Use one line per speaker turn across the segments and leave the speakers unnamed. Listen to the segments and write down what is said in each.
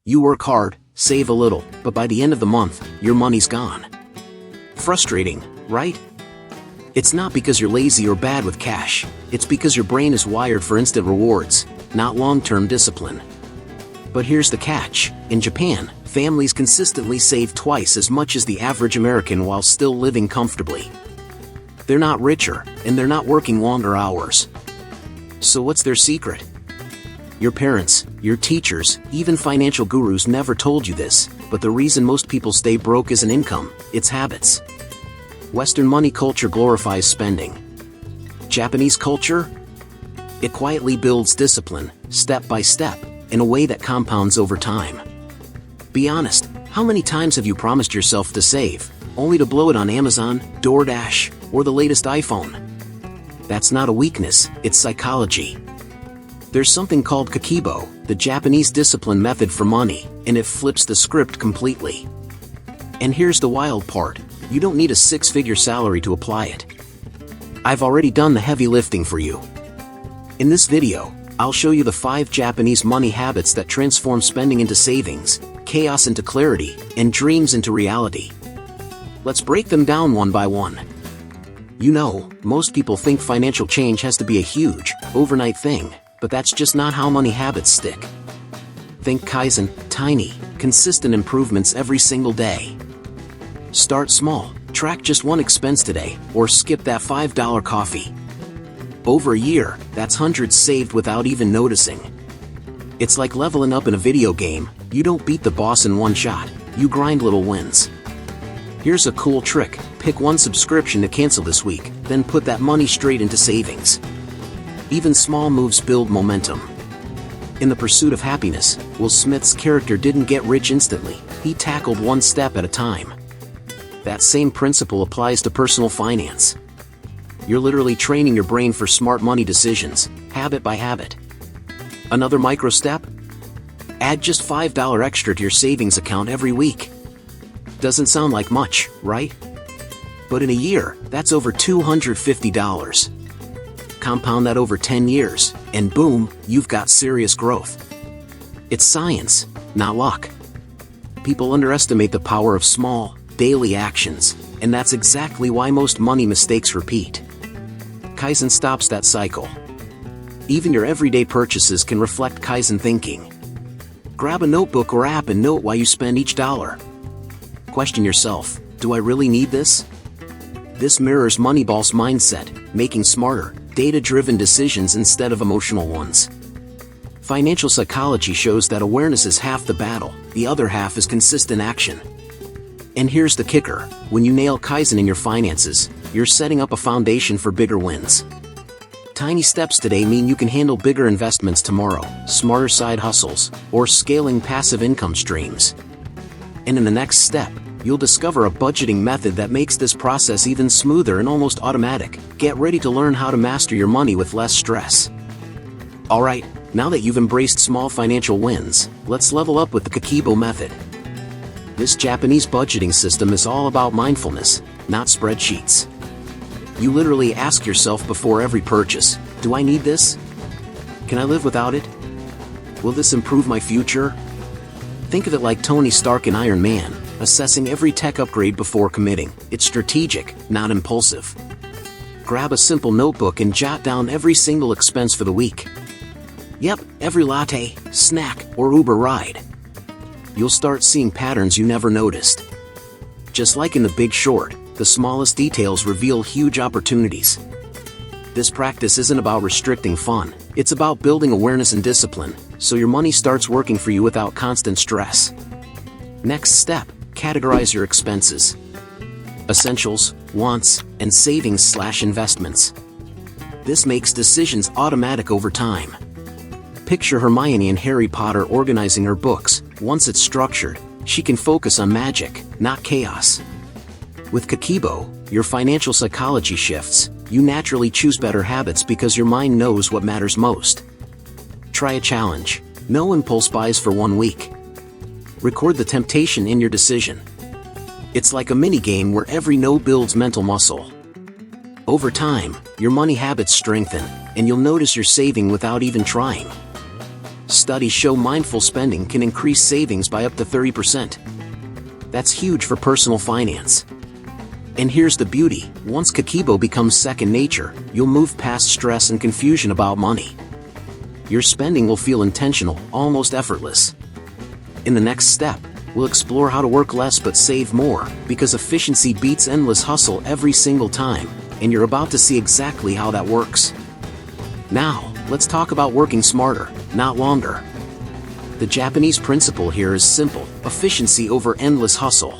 You work hard, save a little, but by the end of the month, your money's gone. Frustrating, right? It's not because you're lazy or bad with cash, it's because your brain is wired for instant rewards, not long-term discipline. But here's the catch: in Japan, families consistently save twice as much as the average American while still living comfortably. They're not richer, and they're not working longer hours. So what's their secret? Your parents, your teachers, even financial gurus never told you this, but the reason most people stay broke isn't income, it's habits. Western money culture glorifies spending. Japanese culture? It quietly builds discipline, step by step, in a way that compounds over time. Be honest, how many times have you promised yourself to save, only to blow it on Amazon, DoorDash, or the latest iPhone? That's not a weakness, it's psychology. There's something called Kikibo, the Japanese discipline method for money, and it flips the script completely. And here's the wild part: you don't need a six-figure salary to apply it. I've already done the heavy lifting for you. In this video, I'll show you the 5 Japanese money habits that transform spending into savings, chaos into clarity, and dreams into reality. Let's break them down one by one. You know, most people think financial change has to be a huge, overnight thing, but that's just not how money habits stick. Think Kaizen, tiny, consistent improvements every single day. Start small, track just one expense today, or skip that $5 coffee. Over a year, that's hundreds saved without even noticing. It's like leveling up in a video game: you don't beat the boss in one shot, you grind little wins. Here's a cool trick: pick one subscription to cancel this week, then put that money straight into savings. Even small moves build momentum. In The Pursuit of Happiness, Will Smith's character didn't get rich instantly, he tackled one step at a time. That same principle applies to personal finance. You're literally training your brain for smart money decisions, habit by habit. Another micro step? Add just $5 extra to your savings account every week. Doesn't sound like much, right? But in a year, that's over $250. Compound that over 10 years, and boom, you've got serious growth. It's science, not luck. People underestimate the power of small, daily actions, and that's exactly why most money mistakes repeat. Kaizen stops that cycle. Even your everyday purchases can reflect Kaizen thinking. Grab a notebook or app and note why you spend each dollar. Question yourself: do I really need this? This mirrors Moneyball's mindset, making smarter, data-driven decisions instead of emotional ones. Financial psychology shows that awareness is half the battle, the other half is consistent action. And here's the kicker: when you nail Kaizen in your finances, you're setting up a foundation for bigger wins. Tiny steps today mean you can handle bigger investments tomorrow, smarter side hustles, or scaling passive income streams. And in the next step, you'll discover a budgeting method that makes this process even smoother and almost automatic. Get ready to learn how to master your money with less stress. Alright, now that you've embraced small financial wins, let's level up with the Kikibo method. This Japanese budgeting system is all about mindfulness, not spreadsheets. You literally ask yourself before every purchase: do I need this? Can I live without it? Will this improve my future? Think of it like Tony Stark in Iron Man, assessing every tech upgrade before committing. It's strategic, not impulsive. Grab a simple notebook and jot down every single expense for the week. Yep, every latte, snack, or Uber ride. You'll start seeing patterns you never noticed. Just like in The Big Short, the smallest details reveal huge opportunities. This practice isn't about restricting fun, it's about building awareness and discipline, so your money starts working for you without constant stress. Next step: categorize your expenses. Essentials, wants, and savings/investments. This makes decisions automatic over time. Picture Hermione in Harry Potter organizing her books. Once it's structured, she can focus on magic, not chaos. With Kikibo, your financial psychology shifts. You naturally choose better habits because your mind knows what matters most. Try a challenge. No impulse buys for 1 week. Record the temptation in your decision. It's like a mini-game where every no builds mental muscle. Over time, your money habits strengthen, and you'll notice you're saving without even trying. Studies show mindful spending can increase savings by up to 30%. That's huge for personal finance. And here's the beauty: once Kakebo becomes second nature, you'll move past stress and confusion about money. Your spending will feel intentional, almost effortless. In the next step, we'll explore how to work less but save more, because efficiency beats endless hustle every single time, and you're about to see exactly how that works. Now, let's talk about working smarter, not longer. The Japanese principle here is simple: efficiency over endless hustle.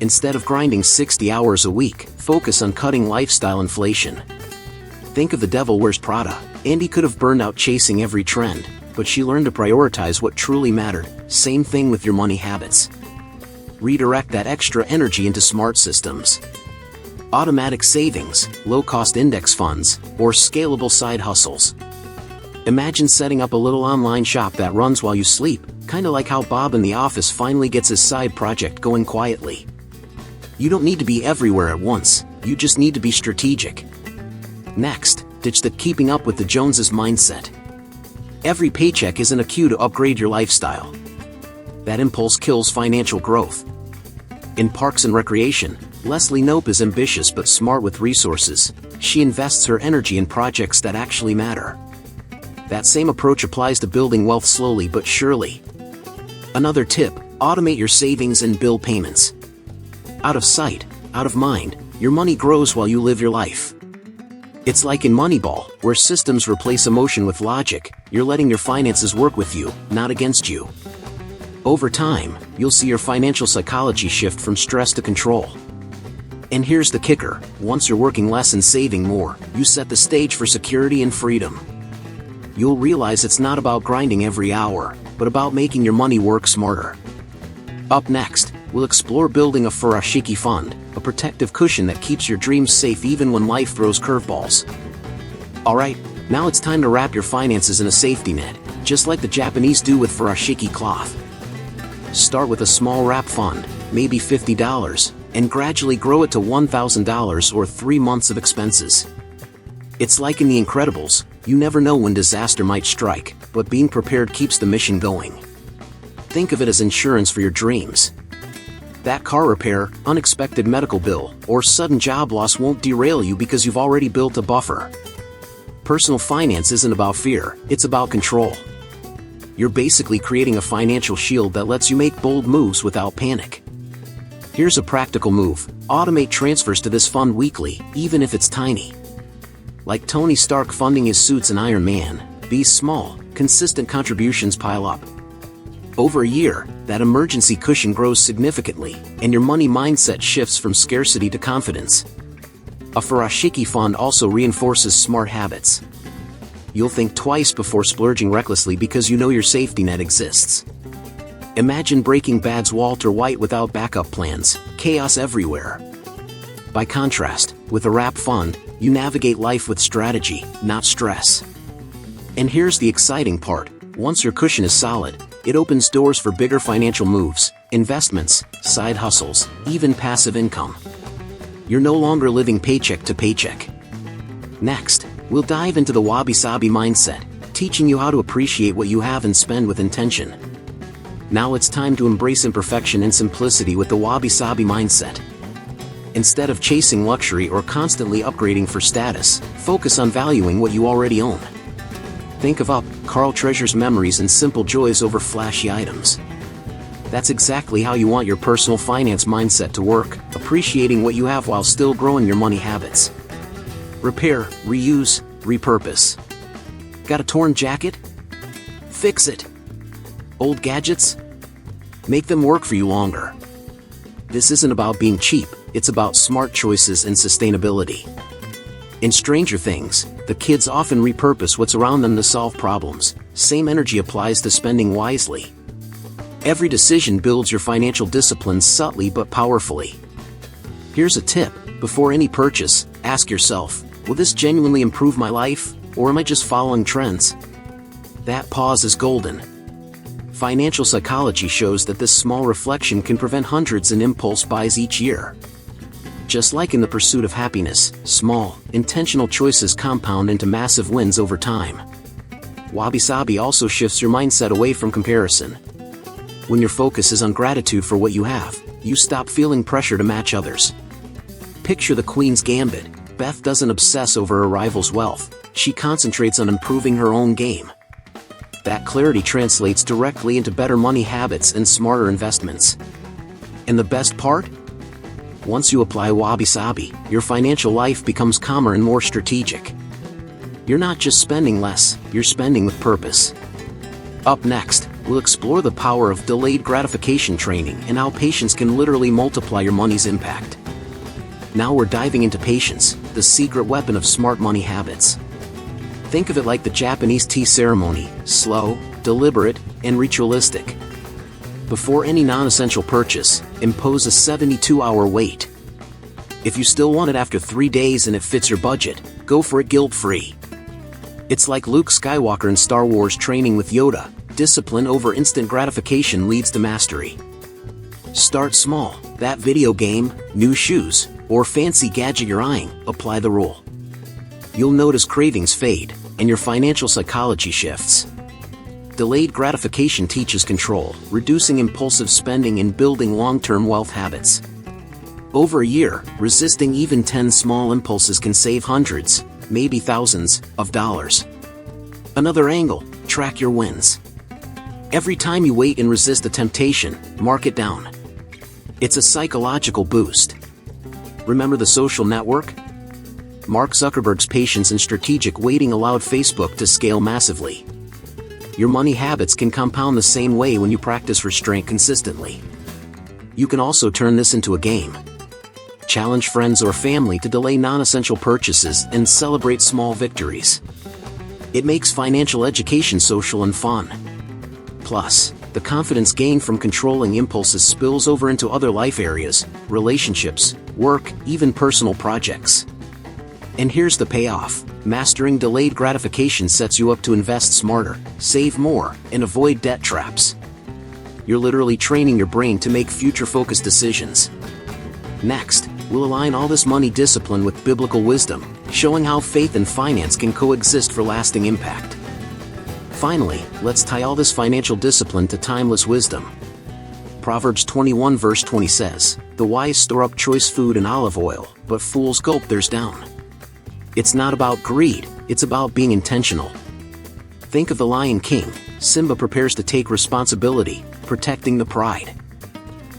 Instead of grinding 60 hours a week, focus on cutting lifestyle inflation. Think of The Devil Wears Prada. Andy could have burned out chasing every trend, but she learned to prioritize what truly mattered. Same thing with your money habits. Redirect that extra energy into smart systems. Automatic savings, low-cost index funds, or scalable side hustles. Imagine setting up a little online shop that runs while you sleep, kinda like how Bob in the office finally gets his side project going quietly. You don't need to be everywhere at once, you just need to be strategic. Next, ditch the keeping up with the Joneses mindset. Every paycheck isn't a cue to upgrade your lifestyle. That impulse kills financial growth. In parks and recreation, Leslie Knope is ambitious but smart with resources. She invests her energy in projects that actually matter. That same approach applies to building wealth slowly but surely. Another tip: automate your savings and bill payments. Out of sight, out of mind, your money grows while you live your life. It's like in Moneyball, where systems replace emotion with logic. You're letting your finances work with you, not against you. Over time, you'll see your financial psychology shift from stress to control. And here's the kicker: once you're working less and saving more, you set the stage for security and freedom. You'll realize it's not about grinding every hour, but about making your money work smarter. Up next, we'll explore building a furoshiki fund, a protective cushion that keeps your dreams safe even when life throws curveballs. Alright, now it's time to wrap your finances in a safety net, just like the Japanese do with furoshiki cloth. Start with a small wrap fund, maybe $50, and gradually grow it to $1,000 or 3 months of expenses. It's like in The Incredibles, you never know when disaster might strike, but being prepared keeps the mission going. Think of it as insurance for your dreams. That car repair, unexpected medical bill, or sudden job loss won't derail you because you've already built a buffer. Personal finance isn't about fear, it's about control. You're basically creating a financial shield that lets you make bold moves without panic. Here's a practical move: automate transfers to this fund weekly, even if it's tiny. Like Tony Stark funding his suits in Iron Man, these small, consistent contributions pile up. Over a year, that emergency cushion grows significantly, and your money mindset shifts from scarcity to confidence. A furoshiki fund also reinforces smart habits. You'll think twice before splurging recklessly because you know your safety net exists. Imagine Breaking Bad's Walter White without backup plans: chaos everywhere. By contrast, with a wrap fund, you navigate life with strategy, not stress. And here's the exciting part: once your cushion is solid, it opens doors for bigger financial moves, investments, side hustles, even passive income. You're no longer living paycheck to paycheck. Next, we'll dive into the wabi-sabi mindset, teaching you how to appreciate what you have and spend with intention. Now it's time to embrace imperfection and simplicity with the wabi-sabi mindset. Instead of chasing luxury or constantly upgrading for status, focus on valuing what you already own. Think of Carl treasures memories and simple joys over flashy items. That's exactly how you want your personal finance mindset to work, appreciating what you have while still growing your money habits. Repair, reuse, repurpose. Got a torn jacket? Fix it. Old gadgets? Make them work for you longer. This isn't about being cheap, it's about smart choices and sustainability. In Stranger Things, the kids often repurpose what's around them to solve problems. Same energy applies to spending wisely. Every decision builds your financial discipline subtly but powerfully. Here's a tip: before any purchase, ask yourself, will this genuinely improve my life, or am I just following trends? That pause is golden. Financial psychology shows that this small reflection can prevent hundreds in impulse buys each year. Just like in the pursuit of happiness, small, intentional choices compound into massive wins over time. Wabi-sabi also shifts your mindset away from comparison. When your focus is on gratitude for what you have, you stop feeling pressure to match others. Picture the Queen's Gambit. Beth doesn't obsess over her rival's wealth, she concentrates on improving her own game. That clarity translates directly into better money habits and smarter investments. And the best part? Once you apply Wabi-sabi, your financial life becomes calmer and more strategic. You're not just spending less, you're spending with purpose. Up next, we'll explore the power of delayed gratification training and how patience can literally multiply your money's impact. Now we're diving into patience, the secret weapon of smart money habits. Think of it like the Japanese tea ceremony, slow, deliberate, and ritualistic. Before any non-essential purchase, impose a 72-hour wait. If you still want it after 3 days and it fits your budget, go for it guilt-free. It's like Luke Skywalker in Star Wars training with Yoda, discipline over instant gratification leads to mastery. Start small, that video game, new shoes, or fancy gadget you're eyeing, apply the rule. You'll notice cravings fade, and your financial psychology shifts. Delayed gratification teaches control, reducing impulsive spending and building long-term wealth habits. Over a year, resisting even 10 small impulses can save hundreds, maybe thousands, of dollars. Another angle, track your wins. Every time you wait and resist a temptation, mark it down. It's a psychological boost. Remember The Social Network? Mark Zuckerberg's patience and strategic waiting allowed Facebook to scale massively. Your money habits can compound the same way when you practice restraint consistently. You can also turn this into a game. Challenge friends or family to delay non-essential purchases and celebrate small victories. It makes financial education social and fun. Plus, the confidence gained from controlling impulses spills over into other life areas, relationships, work, even personal projects. And here's the payoff. Mastering delayed gratification sets you up to invest smarter, save more, and avoid debt traps. You're literally training your brain to make future-focused decisions. Next, we'll align all this money discipline with biblical wisdom, showing how faith and finance can coexist for lasting impact. Finally, let's tie all this financial discipline to timeless wisdom. Proverbs 21 verse 20 says, "The wise store up choice food and olive oil, but fools gulp theirs down." It's not about greed, it's about being intentional. Think of the Lion King. Simba prepares to take responsibility, protecting the pride.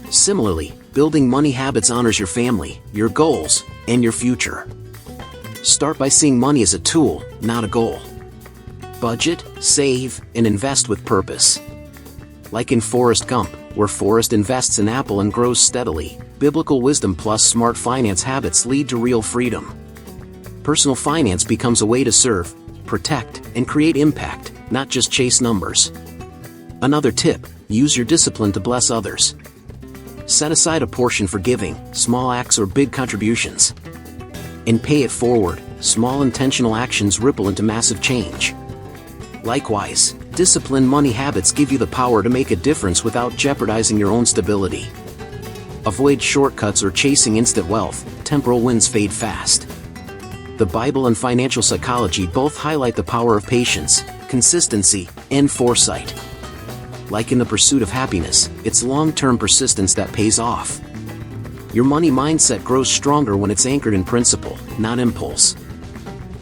Similarly, building money habits honors your family, your goals, and your future. Start by seeing money as a tool, not a goal. Budget, save, and invest with purpose. Like in Forrest Gump, where Forrest invests in Apple and grows steadily, biblical wisdom plus smart finance habits lead to real freedom. Personal finance becomes a way to serve, protect, and create impact, not just chase numbers. Another tip, use your discipline to bless others. Set aside a portion for giving, small acts or big contributions. And pay it forward, small intentional actions ripple into massive change. Likewise, disciplined money habits give you the power to make a difference without jeopardizing your own stability. Avoid shortcuts or chasing instant wealth, temporal wins fade fast. The Bible and financial psychology both highlight the power of patience, consistency, and foresight. Like in the pursuit of happiness, it's long-term persistence that pays off. Your money mindset grows stronger when it's anchored in principle, not impulse.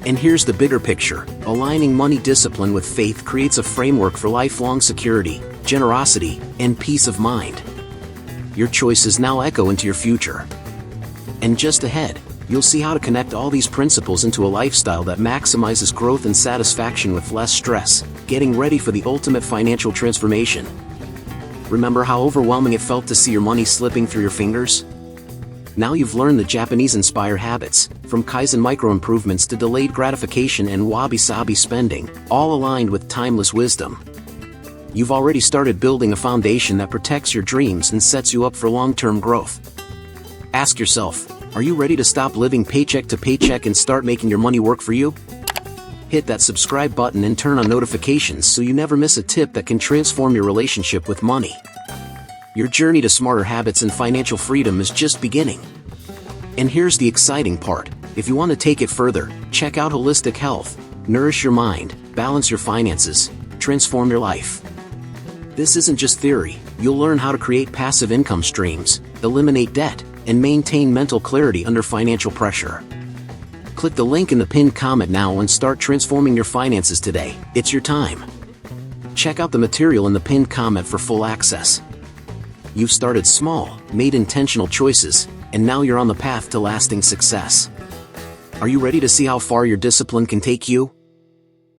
And here's the bigger picture, aligning money discipline with faith creates a framework for lifelong security, generosity, and peace of mind. Your choices now echo into your future. And just ahead, you'll see how to connect all these principles into a lifestyle that maximizes growth and satisfaction with less stress, getting ready for the ultimate financial transformation. Remember how overwhelming it felt to see your money slipping through your fingers? Now you've learned the Japanese-inspired habits, from Kaizen micro-improvements to delayed gratification and wabi-sabi spending, all aligned with timeless wisdom. You've already started building a foundation that protects your dreams and sets you up for long-term growth. Ask yourself, are you ready to stop living paycheck to paycheck and start making your money work for you? Hit that subscribe button and turn on notifications so you never miss a tip that can transform your relationship with money. Your journey to smarter habits and financial freedom is just beginning. And here's the exciting part. If you want to take it further, check out Holistic Health, Nourish Your Mind, balance your finances, transform your life. This isn't just theory. You'll learn how to create passive income streams, eliminate debt, and maintain mental clarity under financial pressure. Click the link in the pinned comment now and start transforming your finances today. It's your time. Check out the material in the pinned comment for full access. You've started small, made intentional choices, and now you're on the path to lasting success. Are you ready to see how far your discipline can take you?